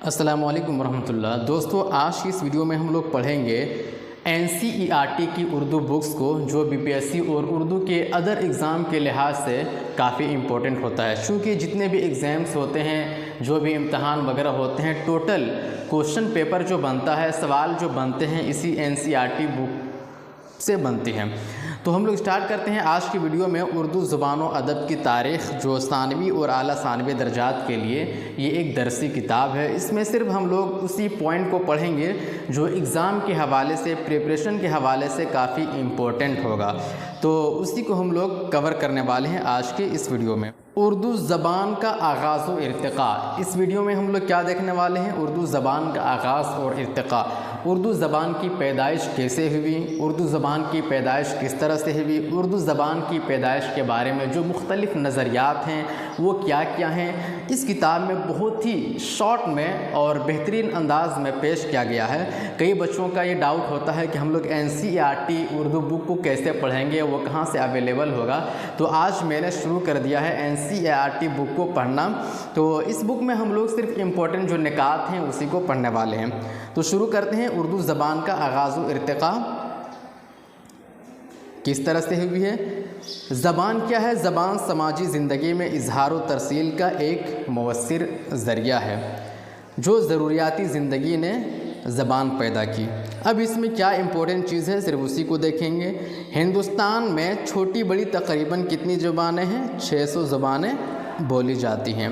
السلام علیکم ورحمۃ اللہ۔ دوستو، آج کی اس ویڈیو میں ہم لوگ پڑھیں گے NCERT کی اردو بکس کو، جو BPSC اور اردو کے ادر ایگزام کے لحاظ سے کافی امپورٹنٹ ہوتا ہے، چونکہ جتنے بھی ایگزامس ہوتے ہیں، جو بھی امتحان وغیرہ ہوتے ہیں، ٹوٹل کوشچن پیپر جو بنتا ہے، سوال جو بنتے ہیں، اسی NCERT بک سے بنتی ہیں۔ تو ہم لوگ اسٹارٹ کرتے ہیں آج کی ویڈیو میں۔ اردو زبان و ادب کی تاریخ جو ثانوی اور اعلیٰ ثانوی درجات کے لیے یہ ایک درسی کتاب ہے۔ اس میں صرف ہم لوگ اسی پوائنٹ کو پڑھیں گے جو ایگزام کے حوالے سے، پریپریشن کے حوالے سے کافی امپورٹنٹ ہوگا، تو اسی کو ہم لوگ کور کرنے والے ہیں آج کے اس ویڈیو میں۔ اردو زبان کا آغاز و ارتقاء، اس ویڈیو میں ہم لوگ کیا دیکھنے والے ہیں؟ اردو زبان کا آغاز اور ارتقاء۔ اردو زبان کی پیدائش کیسے ہوئی، اردو زبان کی پیدائش کس طرح سے ہوئی، اردو زبان کی پیدائش کے بارے میں جو مختلف نظریات ہیں وہ کیا کیا ہیں، اس کتاب میں بہت ہی شارٹ میں اور بہترین انداز میں پیش کیا گیا ہے۔ کئی بچوں کا یہ ڈاؤٹ ہوتا ہے کہ ہم لوگ NCERT اردو بک کو کیسے پڑھیں گے، وہ کہاں سے اویلیبل ہوگا، تو آج میں نے شروع کر دیا ہے NCERT بک کو پڑھنا۔ تو اس بک میں ہم لوگ صرف امپورٹنٹ جو نکات ہیں اسی کو پڑھنے والے ہیں۔ تو شروع کرتے ہیں۔ اردو زبان کا آغاز و ارتقاء کس طرح سے ہوئی ہے؟ زبان کیا ہے؟ زبان سماجی زندگی میں اظہار و ترسیل کا ایک مؤثر ذریعہ ہے۔ جو ضروریاتی زندگی نے زبان پیدا کی۔ اب اس میں کیا امپورٹنٹ چیز ہے، صرف اسی کو دیکھیں گے۔ ہندوستان میں چھوٹی بڑی تقریباً کتنی زبانیں ہیں؟ 600 زبانیں بولی جاتی ہیں۔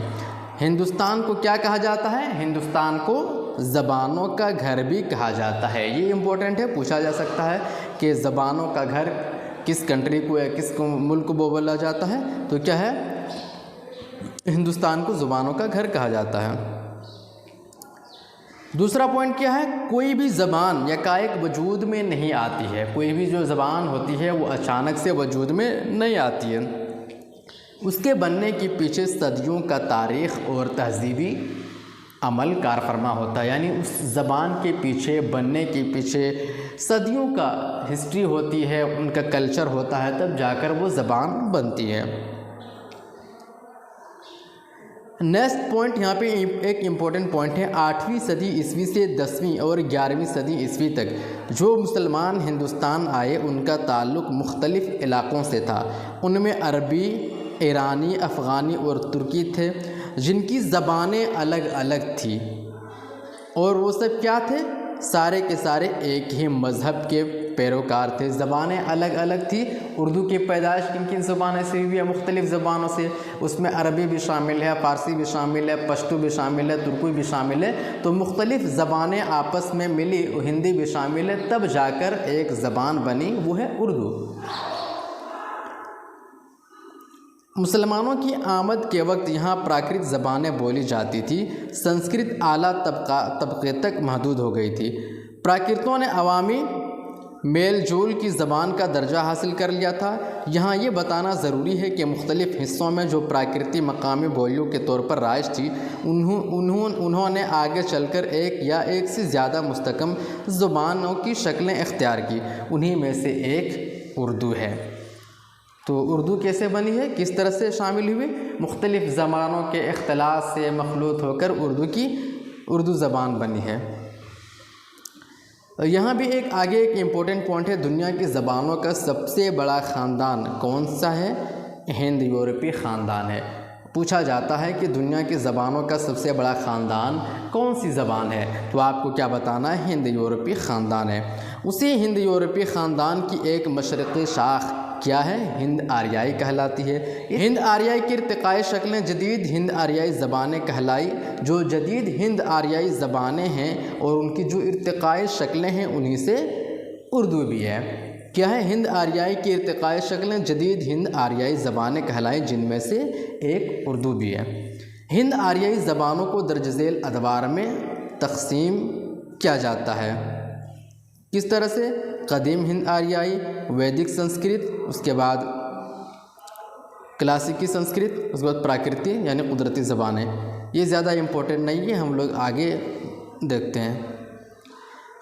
ہندوستان کو کیا کہا جاتا ہے؟ ہندوستان کو زبانوں کا گھر بھی کہا جاتا ہے۔ یہ امپورٹنٹ ہے، پوچھا جا سکتا ہے کہ زبانوں کا گھر کس کنٹری کو یا کس ملک کو بولا جاتا ہے، تو کیا ہے؟ ہندوستان کو زبانوں کا گھر کہا جاتا ہے۔ دوسرا پوائنٹ کیا ہے؟ کوئی بھی زبان یکایک وجود میں نہیں آتی ہے۔ کوئی بھی جو زبان ہوتی ہے وہ اچانک سے وجود میں نہیں آتی ہے، اس کے بننے کے پیچھے صدیوں کا تاریخ اور تہذیبی عمل کار فرما ہوتا ہے۔ یعنی اس زبان کے پیچھے، بننے کے پیچھے صدیوں کا ہسٹری ہوتی ہے، ان کا کلچر ہوتا ہے، تب جا کر وہ زبان بنتی ہے۔ نیکسٹ پوائنٹ یہاں پہ ایک امپورٹنٹ پوائنٹ ہے۔ 8ویں صدی عیسوی سے 10ویں اور 11ویں صدی عیسوی تک جو مسلمان ہندوستان آئے ان کا تعلق مختلف علاقوں سے تھا۔ ان میں عربی، ایرانی، افغانی اور ترکی تھے، جن کی زبانیں الگ الگ تھیں، اور وہ سب کیا تھے؟ سارے کے سارے ایک ہی مذہب کے پیروکار تھے۔ زبانیں الگ الگ تھیں۔ اردو کی پیدائش کن کن زبانوں سے ہوئی ہے؟ مختلف زبانوں سے۔ اس میں عربی بھی شامل ہے، فارسی بھی شامل ہے، پشتو بھی شامل ہے، ترکی بھی شامل ہے۔ تو مختلف زبانیں آپس میں ملی، ہندی بھی شامل ہے، تب جا کر ایک زبان بنی، وہ ہے اردو۔ مسلمانوں کی آمد کے وقت یہاں پراکرت زبانیں بولی جاتی تھی۔ سنسکرت اعلیٰ طبقے تک محدود ہو گئی تھی۔ پراکرتوں نے عوامی میل جول کی زبان کا درجہ حاصل کر لیا تھا۔ یہاں یہ بتانا ضروری ہے کہ مختلف حصوں میں جو پراکرتی مقامی بولیوں کے طور پر رائج تھی، انہوں نے آگے چل کر ایک یا ایک سے زیادہ مستحکم زبانوں کی شکلیں اختیار کی۔ انہی میں سے ایک اردو ہے۔ تو اردو کیسے بنی ہے، کس طرح سے شامل ہوئی؟ مختلف زبانوں کے اختلاط سے مخلوط ہو کر اردو زبان بنی ہے۔ یہاں بھی آگے ایک امپورٹنٹ پوائنٹ ہے۔ دنیا کی زبانوں کا سب سے بڑا خاندان کون سا ہے؟ ہند یورپی خاندان ہے۔ پوچھا جاتا ہے کہ دنیا کی زبانوں کا سب سے بڑا خاندان کون سی زبان ہے، تو آپ کو کیا بتانا ہے؟ ہند یورپی خاندان ہے۔ اسی ہند یورپی خاندان کی ایک مشرقی شاخ کیا ہے؟ ہند آریائی کہلاتی ہے۔ ہند آریائی کی ارتقائی شکلیں جدید ہند آریائی زبانیں کہلائی۔ جو جدید ہند آریائی زبانیں ہیں اور ان کی جو ارتقائی شکلیں ہیں، انہی سے اردو بھی ہے۔ کیا ہے؟ ہند آریائی کی ارتقائی شکلیں جدید ہند آریائی زبانیں کہلائی، جن میں سے ایک اردو بھی ہے۔ ہند آریائی زبانوں کو درج ذیل ادوار میں تقسیم کیا جاتا ہے۔ کس طرح سے؟ قدیم ہند آریائی، ویدک سنسکرت، اس کے بعد کلاسیکی سنسکرت، اس کے بعد پراکرتی یعنی قدرتی زبانیں۔ یہ زیادہ امپورٹنٹ نہیں ہے، ہم لوگ آگے دیکھتے ہیں۔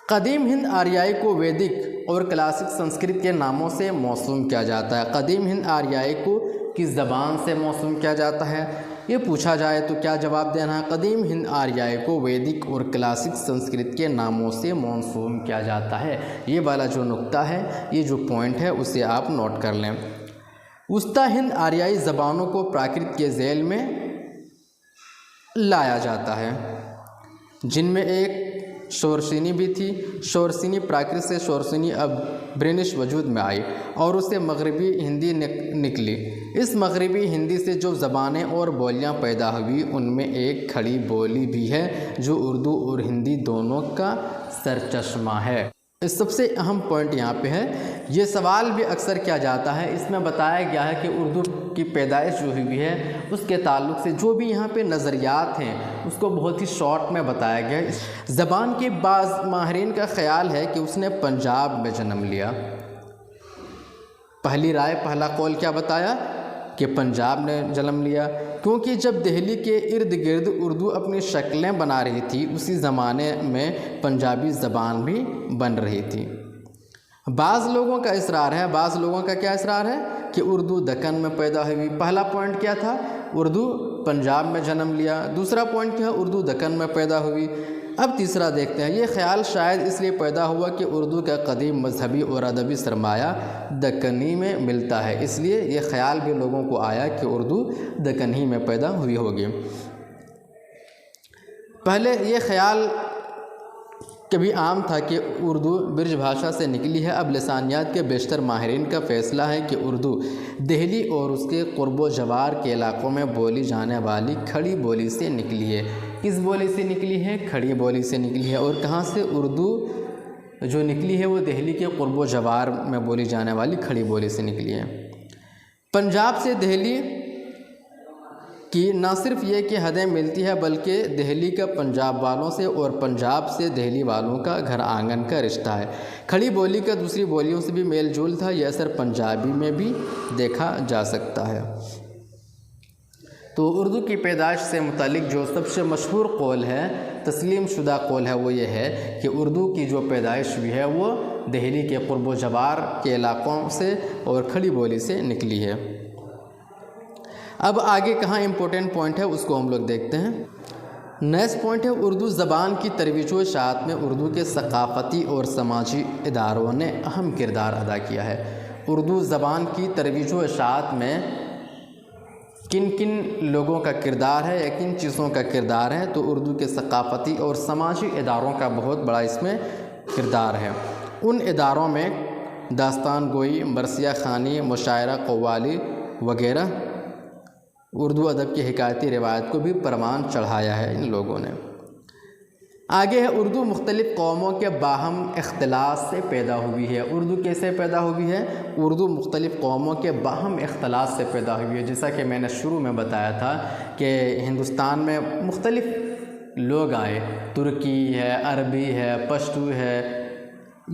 قدیم ہند آریائی کو ویدک اور کلاسک سنسکرت کے ناموں سے موسوم کیا جاتا ہے۔ قدیم ہند آریائی کو کس زبان سے موسوم کیا جاتا ہے؟ یہ پوچھا جائے تو کیا جواب دینا ہے؟ قدیم ہند آریائی کو ویدک اور کلاسک سنسکرت کے ناموں سے موسوم کیا جاتا ہے۔ یہ والا جو نقطہ ہے، یہ جو پوائنٹ ہے، اسے آپ نوٹ کر لیں۔ وسطی ہند آریائی زبانوں کو پراکرت کے ذیل میں لایا جاتا ہے، جن میں ایک شورسینی بھی تھی۔ شورسینی پراکرت سے شورسینی اب برنش وجود میں آئی اور اسے مغربی ہندی نکلی۔ اس مغربی ہندی سے جو زبانیں اور بولیاں پیدا ہوئی، ان میں ایک کھڑی بولی بھی ہے جو اردو اور ہندی دونوں کا سرچشمہ ہے۔ سب سے اہم پوائنٹ یہاں پہ ہے، یہ سوال بھی اکثر کیا جاتا ہے، اس میں بتایا گیا ہے کہ اردو کی پیدائش جو ہوئی ہے اس کے تعلق سے جو بھی یہاں پہ نظریات ہیں اس کو بہت ہی شارٹ میں بتایا گیا ہے۔ زبان کے بعض ماہرین کا خیال ہے کہ اس نے پنجاب میں جنم لیا۔ پہلی رائے، پہلا قول کیا بتایا کہ پنجاب نے جنم لیا، کیونکہ جب دہلی کے ارد گرد اردو اپنی شکلیں بنا رہی تھی اسی زمانے میں پنجابی زبان بھی بن رہی تھی۔ بعض لوگوں کا اصرار ہے، بعض لوگوں کا کیا اصرار ہے کہ اردو دکن میں پیدا ہوئی۔ پہلا پوائنٹ کیا تھا؟ اردو پنجاب میں جنم لیا۔ دوسرا پوائنٹ کیا؟ اردو دکن میں پیدا ہوئی۔ اب تیسرا دیکھتے ہیں، یہ خیال شاید اس لیے پیدا ہوا کہ اردو کا قدیم مذہبی اور ادبی سرمایہ دکنی میں ملتا ہے، اس لیے یہ خیال بھی لوگوں کو آیا کہ اردو دکنی میں پیدا ہوئی ہوگی۔ پہلے یہ خیال کبھی عام تھا کہ اردو برج بھاشا سے نکلی ہے، اب لسانیات کے بیشتر ماہرین کا فیصلہ ہے کہ اردو دہلی اور اس کے قرب و جوار کے علاقوں میں بولی جانے والی کھڑی بولی سے نکلی ہے۔ کس بولی سے نکلی ہے؟ کھڑی بولی سے نکلی ہے۔ اور کہاں سے اردو جو نکلی ہے وہ دہلی کے قرب و جوار میں بولی جانے والی کھڑی بولی سے نکلی ہے۔ پنجاب سے دہلی کی نہ صرف یہ کہ حدیں ملتی ہے بلکہ دہلی کا پنجاب والوں سے اور پنجاب سے دہلی والوں کا گھر آنگن کا رشتہ ہے۔ کھڑی بولی کا دوسری بولیوں سے بھی میل جول تھا، یہ اثر پنجابی میں بھی دیکھا جا سکتا ہے۔ تو اردو کی پیدائش سے متعلق جو سب سے مشہور قول ہے، تسلیم شدہ قول ہے، وہ یہ ہے کہ اردو کی جو پیدائش ہوئی ہے وہ دہلی کے قرب و جوار کے علاقوں سے اور کھڑی بولی سے نکلی ہے۔ اب آگے کہاں امپورٹنٹ پوائنٹ ہے اس کو ہم لوگ دیکھتے ہیں۔ نیکسٹ پوائنٹ ہے، اردو زبان کی ترویج و اشاعت میں اردو کے ثقافتی اور سماجی اداروں نے اہم کردار ادا کیا ہے۔ اردو زبان کی ترویج و اشاعت میں کن کن لوگوں کا کردار ہے یا کن چیزوں کا کردار ہے؟ تو اردو کے ثقافتی اور سماجی اداروں کا بہت بڑا اس میں کردار ہے۔ ان اداروں میں داستان گوئی، مرثیہ خوانی، مشاعرہ، قوالی وغیرہ اردو ادب کی حکایتی روایت کو بھی پروان چڑھایا ہے ان لوگوں نے۔ آگے ہے، اردو مختلف قوموں کے باہم اختلاط سے پیدا ہوئی ہے۔ اردو کیسے پیدا ہوئی ہے؟ اردو مختلف قوموں کے باہم اختلاط سے پیدا ہوئی ہے۔ جیسا کہ میں نے شروع میں بتایا تھا کہ ہندوستان میں مختلف لوگ آئے، ترکی ہے، عربی ہے، پشتو ہے،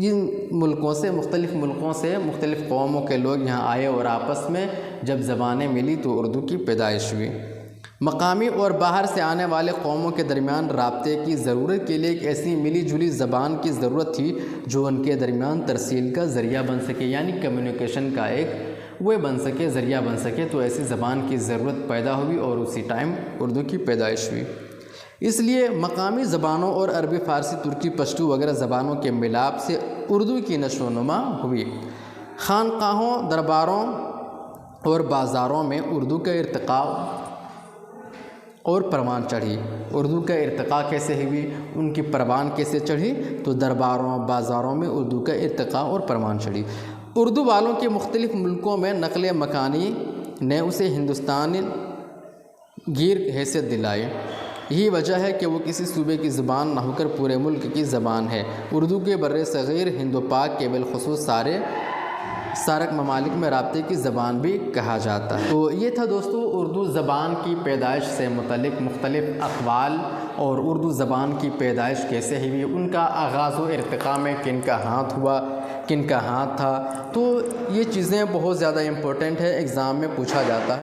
ان ملکوں سے، مختلف ملکوں سے مختلف قوموں کے لوگ یہاں آئے اور آپس میں جب زبانیں ملی تو اردو کی پیدائش ہوئی۔ مقامی اور باہر سے آنے والے قوموں کے درمیان رابطے کی ضرورت کے لیے ایک ایسی ملی جلی زبان کی ضرورت تھی جو ان کے درمیان ترسیل کا ذریعہ بن سکے، یعنی کمیونیکیشن کا ایک وہ بن سکے، ذریعہ بن سکے۔ تو ایسی زبان کی ضرورت پیدا ہوئی اور اسی ٹائم اردو کی پیدائش ہوئی۔ اس لیے مقامی زبانوں اور عربی، فارسی، ترکی، پشتو وغیرہ زبانوں کے ملاپ سے اردو کی نشو و نما ہوئی۔ خانقاہوں، درباروں اور بازاروں میں اردو کا ارتقاء اور پروان چڑھی۔ اردو کا ارتقاء کیسے ہوئی، ان کی پروان کیسے چڑھی؟ تو درباروں، بازاروں میں اردو کا ارتقاء اور پروان چڑھی۔ اردو والوں کے مختلف ملکوں میں نقل مکانی نے اسے ہندوستان گیر حیثیت دلائی۔ یہی وجہ ہے کہ وہ کسی صوبے کی زبان نہ ہو کر پورے ملک کی زبان ہے۔ اردو کے بر صغیر، ہند و پاک کے بالخصوص سارک ممالک میں رابطے کی زبان بھی کہا جاتا ہے۔ تو یہ تھا دوستو اردو زبان کی پیدائش سے متعلق مختلف اقوال اور اردو زبان کی پیدائش کیسے ہوئی، ان کا آغاز و ارتقاء میں کن کا ہاتھ ہوا، کن کا ہاتھ تھا۔ تو یہ چیزیں بہت زیادہ امپورٹنٹ ہے، ایگزام میں پوچھا جاتا ہے۔